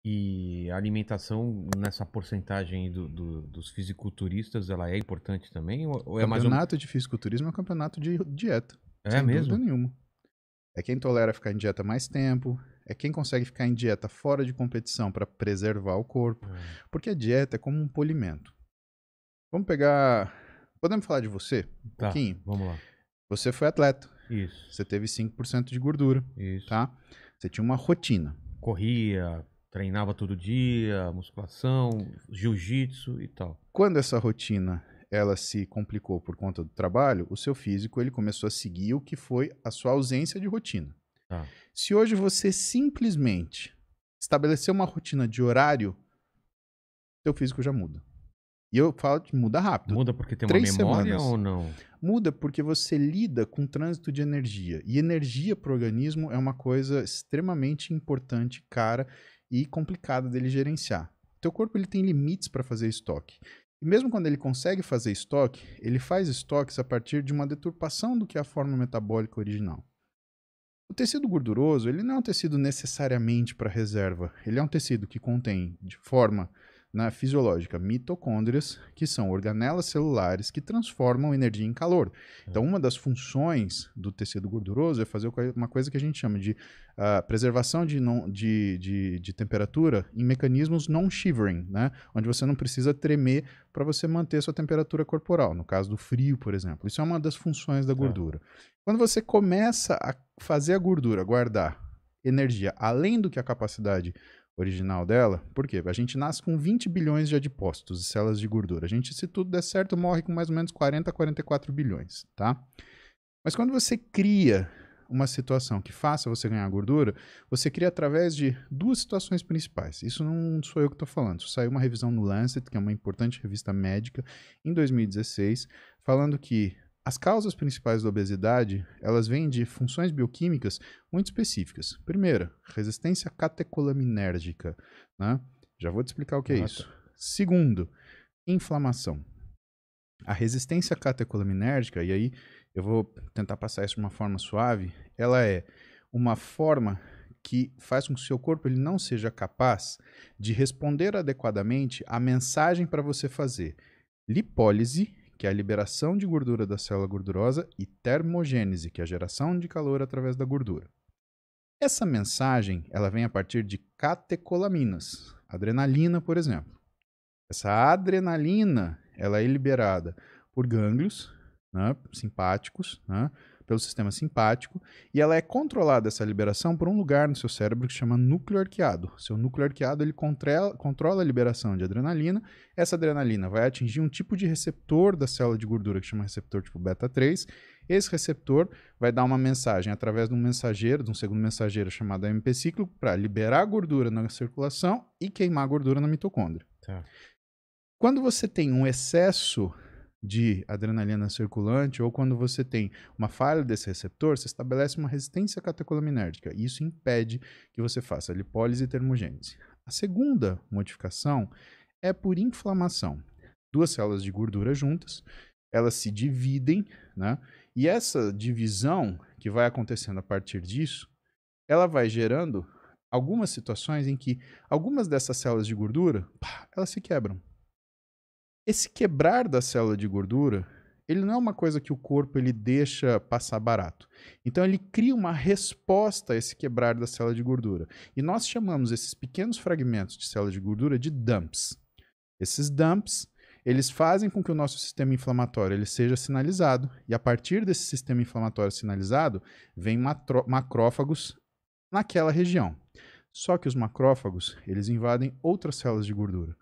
E a alimentação nessa porcentagem aí dos fisiculturistas, ela é importante também? Ou é mais ou menos... Campeonato de fisiculturismo é um campeonato de dieta, É sem dúvida mesmo? nenhuma. É quem tolera ficar em dieta mais tempo, é quem consegue ficar em dieta fora de competição para preservar o corpo, Ah, porque a dieta é como um polimento. Vamos pegar. Podemos falar de você? Um tá, pouquinho? vamos lá. Você foi atleta, Isso, você teve 5% de gordura, isso. tá? Você tinha uma rotina. Corria, treinava todo dia, musculação, jiu-jitsu e tal. Quando essa rotina ela se complicou por conta do trabalho, o seu físico ele começou a seguir o que foi a sua ausência de rotina. Tá. Se hoje você simplesmente estabelecer uma rotina de horário, seu físico já muda. E eu falo que muda rápido. Muda porque tem uma 3 memória semanas. ou não? Muda porque você lida com trânsito de energia. E energia para o organismo é uma coisa extremamente importante, cara e complicada dele gerenciar. O teu corpo ele tem limites para fazer estoque. E mesmo quando ele consegue fazer estoque, ele faz estoques a partir de uma deturpação do que é a forma metabólica original. O tecido gorduroso, ele não é um tecido necessariamente para reserva. Ele é um tecido que contém, de forma fisiológica, mitocôndrias, que são organelas celulares que transformam energia em calor. Então, uma das funções do tecido gorduroso é fazer uma coisa que a gente chama de preservação de temperatura em mecanismos non-shivering, né? Onde você não precisa tremer para você manter sua temperatura corporal, no caso do frio, por exemplo. Isso é uma das funções da Tá. gordura. Quando você começa a fazer a gordura guardar energia além do que a capacidade original dela, por quê? A gente nasce com 20 bilhões de adipócitos, de células de gordura. A gente, se tudo der certo, morre com mais ou menos 40 a 44 bilhões, tá? Mas quando você cria uma situação que faça você ganhar gordura, você cria através de duas situações principais. Isso não sou eu que estou falando. Isso saiu uma revisão no Lancet, que é uma importante revista médica, em 2016, falando que as causas principais da obesidade, elas vêm de funções bioquímicas muito específicas. Primeira, resistência catecolaminérgica, né? Já vou te explicar o que é Ah, tá. isso. Segundo, inflamação. A resistência catecolaminérgica, e aí eu vou tentar passar isso de uma forma suave, ela é uma forma que faz com que o seu corpo ele não seja capaz de responder adequadamente à mensagem para você fazer lipólise, que é a liberação de gordura da célula gordurosa, e termogênese, que é a geração de calor através da gordura. Essa mensagem ela vem a partir de catecolaminas, adrenalina, por exemplo. Essa adrenalina ela é liberada por gânglios, né, simpáticos, né, pelo sistema simpático, e ela é controlada, essa liberação, por um lugar no seu cérebro que se chama núcleo arqueado. Seu núcleo arqueado ele controla a liberação de adrenalina. Essa adrenalina vai atingir um tipo de receptor da célula de gordura que chama receptor tipo beta 3. Esse receptor vai dar uma mensagem através de um mensageiro, de um segundo mensageiro chamado AMP ciclo, para liberar a gordura na circulação e queimar a gordura na mitocôndria. Tá. Quando você tem um excesso de adrenalina circulante ou quando você tem uma falha desse receptor, você estabelece uma resistência catecolaminérgica e isso impede que você faça lipólise e termogênese. A segunda modificação é por inflamação. Duas células de gordura juntas, elas se dividem, né? E essa divisão que vai acontecendo a partir disso, ela vai gerando algumas situações em que algumas dessas células de gordura, elas se quebram. Esse quebrar da célula de gordura, ele não é uma coisa que o corpo ele deixa passar barato. Então ele cria uma resposta a esse quebrar da célula de gordura. E nós chamamos esses pequenos fragmentos de célula de gordura de dumps. Esses dumps, eles fazem com que o nosso sistema inflamatório ele seja sinalizado, e a partir desse sistema inflamatório sinalizado, vem macrófagos naquela região. Só que os macrófagos, eles invadem outras células de gordura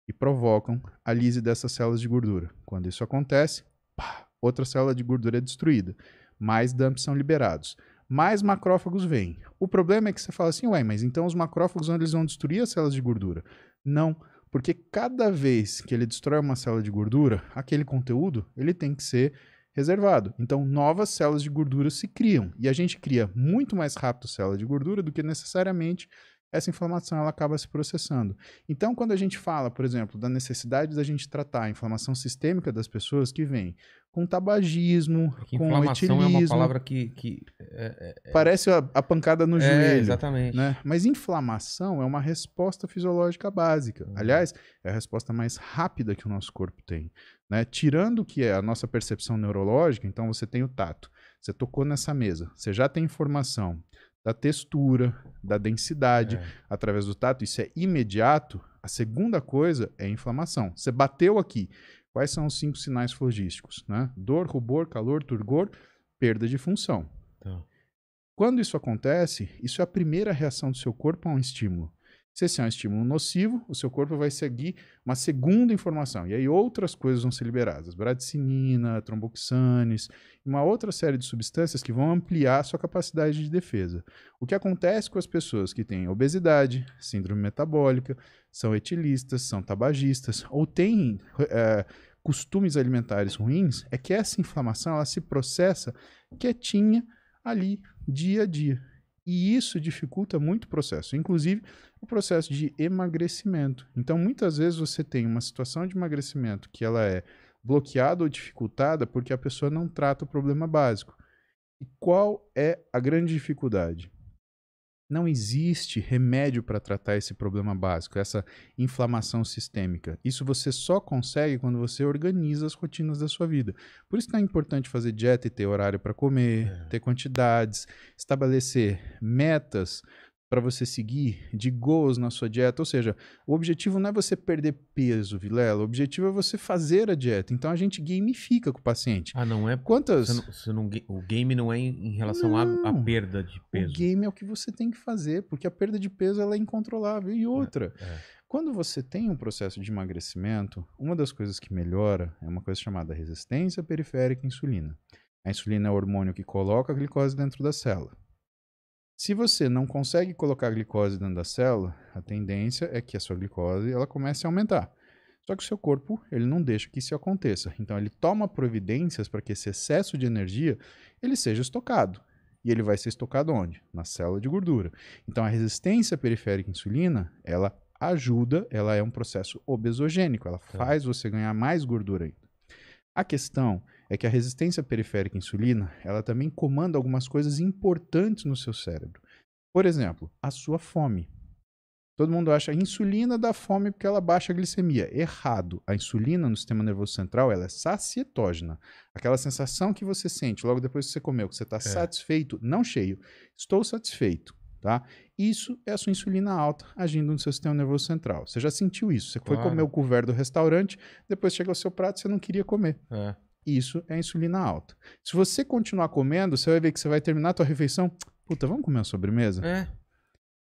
e provocam a lise dessas células de gordura. Quando isso acontece, outra célula de gordura é destruída, mais dumps são liberados, mais macrófagos vêm. O problema é que você fala assim, ué, mas então os macrófagos onde eles vão destruir as células de gordura? Não, porque cada vez que ele destrói uma célula de gordura, aquele conteúdo ele tem que ser reservado. Então, novas células de gordura se criam. E a gente cria muito mais rápido célula de gordura do que necessariamente essa inflamação ela acaba se processando. Então, quando a gente fala, por exemplo, da necessidade da gente tratar a inflamação sistêmica das pessoas que vem com tabagismo, Que com inflamação é uma etilismo, palavra que parece a pancada no joelho, exatamente. né? Mas inflamação é uma resposta fisiológica básica. Aliás, é a resposta mais rápida que o nosso corpo tem, né? Tirando que é a nossa percepção neurológica, então você tem o tato. Você tocou nessa mesa, você já tem informação da textura, da densidade, através do tato, isso é imediato. A segunda coisa é a inflamação. Você bateu aqui. Quais são os 5 sinais flogísticos, né? Dor, rubor, calor, turgor, perda de função. Tá. Quando isso acontece, isso é a primeira reação do seu corpo a um estímulo. Se esse é um estímulo nocivo, o seu corpo vai seguir uma segunda informação. E aí outras coisas vão ser liberadas. Bradicinina, tromboxanes, uma outra série de substâncias que vão ampliar a sua capacidade de defesa. O que acontece com as pessoas que têm obesidade, síndrome metabólica, são etilistas, são tabagistas, ou têm costumes alimentares ruins, é que essa inflamação ela se processa quietinha ali, dia a dia. E isso dificulta muito o processo, inclusive o processo de emagrecimento. Então, muitas vezes você tem uma situação de emagrecimento que ela é bloqueada ou dificultada porque a pessoa não trata o problema básico. E qual é a grande dificuldade? Não existe remédio para tratar esse problema básico, essa inflamação sistêmica. Isso você só consegue quando você organiza as rotinas da sua vida. Por isso que é importante fazer dieta e ter horário para comer, ter quantidades, estabelecer metas para você seguir, de goals na sua dieta. Ou seja, o objetivo não é você perder peso, Vilela. O objetivo é você fazer a dieta. Então a gente gamifica com o paciente. Ah, não é? Quantas... o game não é em relação à perda de peso. O game é o que você tem que fazer, porque a perda de peso ela é incontrolável. E outra, quando você tem um processo de emagrecimento, uma das coisas que melhora é uma coisa chamada resistência periférica à insulina. A insulina é o hormônio que coloca a glicose dentro da célula. Se você não consegue colocar a glicose dentro da célula, a tendência é que a sua glicose ela comece a aumentar. Só que o seu corpo ele não deixa que isso aconteça. Então ele toma providências para que esse excesso de energia ele seja estocado. E ele vai ser estocado onde? Na célula de gordura. Então a resistência periférica à insulina, ela ajuda, ela é um processo obesogênico, ela faz você ganhar mais gordura ainda. A questão é que a resistência periférica à insulina, ela também comanda algumas coisas importantes no seu cérebro. Por exemplo, a sua fome. Todo mundo acha que a insulina dá fome porque ela baixa a glicemia. Errado. A insulina no sistema nervoso central ela é sacietógena. Aquela sensação que você sente logo depois que você comeu, que você está satisfeito, não cheio. Estou satisfeito. Tá? Isso é a sua insulina alta agindo no seu sistema nervoso central. Você já sentiu isso. Você foi comer o couvert do restaurante, depois chega ao seu prato e você não queria comer. Isso é a insulina alta. Se você continuar comendo, você vai ver que você vai terminar a tua refeição. Puta, vamos comer uma sobremesa?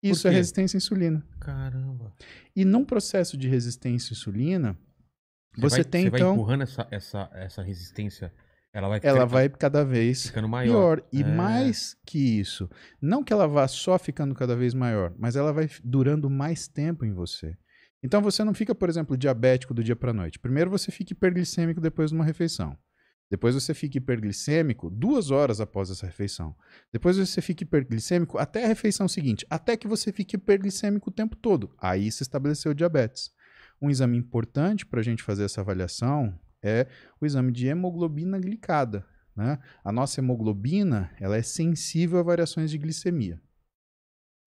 Isso é resistência à insulina. Caramba. E num processo de resistência à insulina, você vai então... empurrando essa resistência, ela vai cada vez ficando maior. E mais que isso, não que ela vá só ficando cada vez maior, mas ela vai durando mais tempo em você. Então você não fica, por exemplo, diabético do dia para a noite. Primeiro você fica hiperglicêmico depois de uma refeição. Depois você fica hiperglicêmico 2 horas após essa refeição. Depois você fica hiperglicêmico até a refeição seguinte, até que você fique hiperglicêmico o tempo todo. Aí se estabeleceu diabetes. Um exame importante para a gente fazer essa avaliação é o exame de hemoglobina glicada. Né? A nossa hemoglobina ela é sensível a variações de glicemia.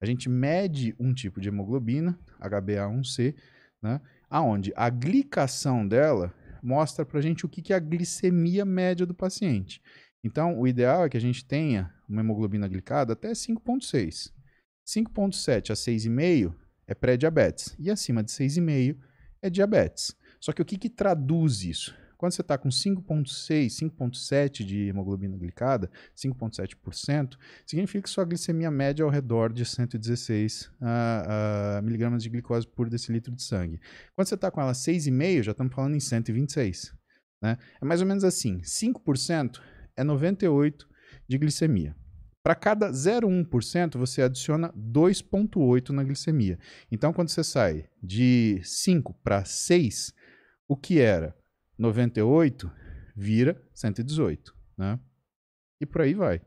A gente mede um tipo de hemoglobina, HbA1c, né? Aonde a glicação dela mostra para a gente o que é a glicemia média do paciente. Então, o ideal é que a gente tenha uma hemoglobina glicada até 5,6. 5,7 a 6,5 é pré-diabetes. E acima de 6,5 é diabetes. Só que o que traduz isso? Quando você está com 5,6, 5,7 de hemoglobina glicada, 5,7%, significa que sua glicemia média é ao redor de 116 miligramas de glicose por decilitro de sangue. Quando você está com ela 6,5, já estamos falando em 126. Né? É mais ou menos assim, 5% é 98 de glicemia. Para cada 0,1%, você adiciona 2,8 na glicemia. Então, quando você sai de 5 para 6, o que era 98 vira 118, né? E por aí vai.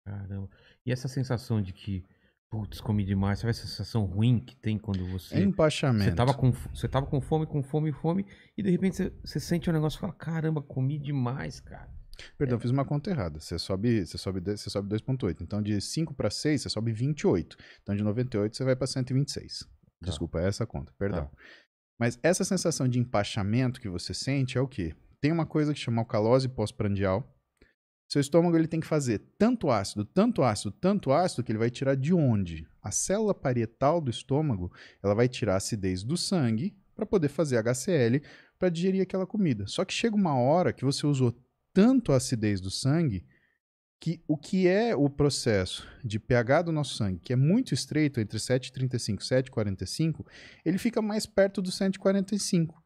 Caramba. E essa sensação de que Putz, comi demais. Sabe essa sensação ruim que tem quando você Empachamento. você tava com fome, e de repente você sente um negócio e fala, caramba, comi demais, cara. Perdão, fiz uma conta errada. Você sobe 2,8. Então, de 5 para 6, você sobe 28. Então, de 98, você vai para 126. Tá. Desculpa, é essa a conta, perdão. Tá. Mas essa sensação de empachamento que você sente é o quê? Tem uma coisa que chama alcalose pós-prandial. Seu estômago ele tem que fazer tanto ácido, que ele vai tirar de onde? A célula parietal do estômago, ela vai tirar a acidez do sangue para poder fazer HCl para digerir aquela comida. Só que chega uma hora que você usou tanto a acidez do sangue que o que é o processo de pH do nosso sangue, que é muito estreito, entre 7,35 e 7,45, ele fica mais perto do 145.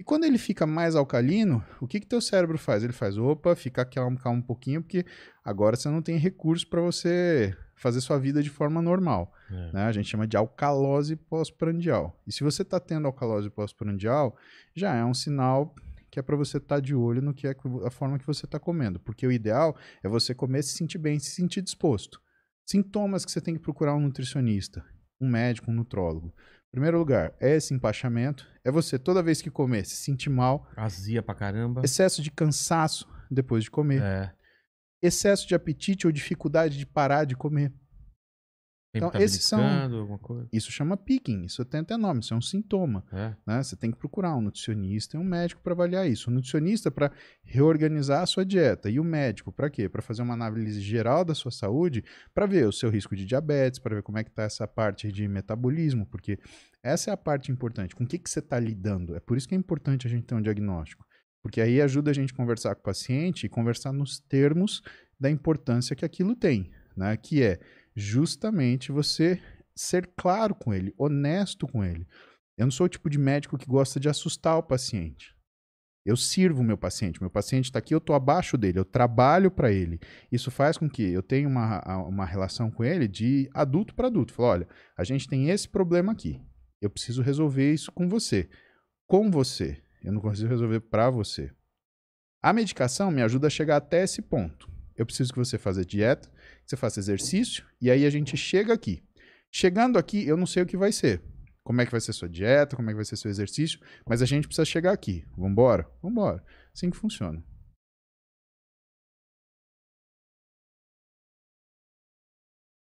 E quando ele fica mais alcalino, o que teu cérebro faz? Ele faz, opa, fica calmo um pouquinho, porque agora você não tem recurso para você fazer sua vida de forma normal. Né? A gente chama de alcalose pós-prandial. E se você está tendo alcalose pós-prandial, já é um sinal que é para você estar de olho no que é a forma que você está comendo. Porque o ideal é você comer, se sentir bem, se sentir disposto. Sintomas que você tem que procurar um nutricionista, um médico, um nutrólogo. Em primeiro lugar, é esse empachamento. É você, toda vez que comer, se sentir mal. Azia pra caramba. Excesso de cansaço depois de comer. Excesso de apetite ou dificuldade de parar de comer. Então, esses são. Alguma coisa. Isso chama picking, isso tem até nome, isso é um sintoma. Né? Você tem que procurar um nutricionista e um médico para avaliar isso. O nutricionista para reorganizar a sua dieta e o médico para quê? Para fazer uma análise geral da sua saúde, para ver o seu risco de diabetes, para ver como é que está essa parte de metabolismo, porque essa é a parte importante. Com o que você está lidando? É por isso que é importante a gente ter um diagnóstico, porque aí ajuda a gente a conversar com o paciente e conversar nos termos da importância que aquilo tem, né? Que é justamente você ser claro com ele, honesto com ele. Eu não sou o tipo de médico que gosta de assustar o paciente. Eu sirvo o meu paciente está aqui, eu estou abaixo dele, eu trabalho para ele. Isso faz com que eu tenha uma relação com ele de adulto para adulto. Falo, olha, a gente tem esse problema aqui, eu preciso resolver isso com você. Com você, eu não consigo resolver para você. A medicação me ajuda a chegar até esse ponto. Eu preciso que você faça dieta, que você faça exercício, e aí a gente chega aqui. Chegando aqui, eu não sei o que vai ser. Como é que vai ser sua dieta, como é que vai ser seu exercício, mas a gente precisa chegar aqui. Vambora? Vambora. Assim que funciona.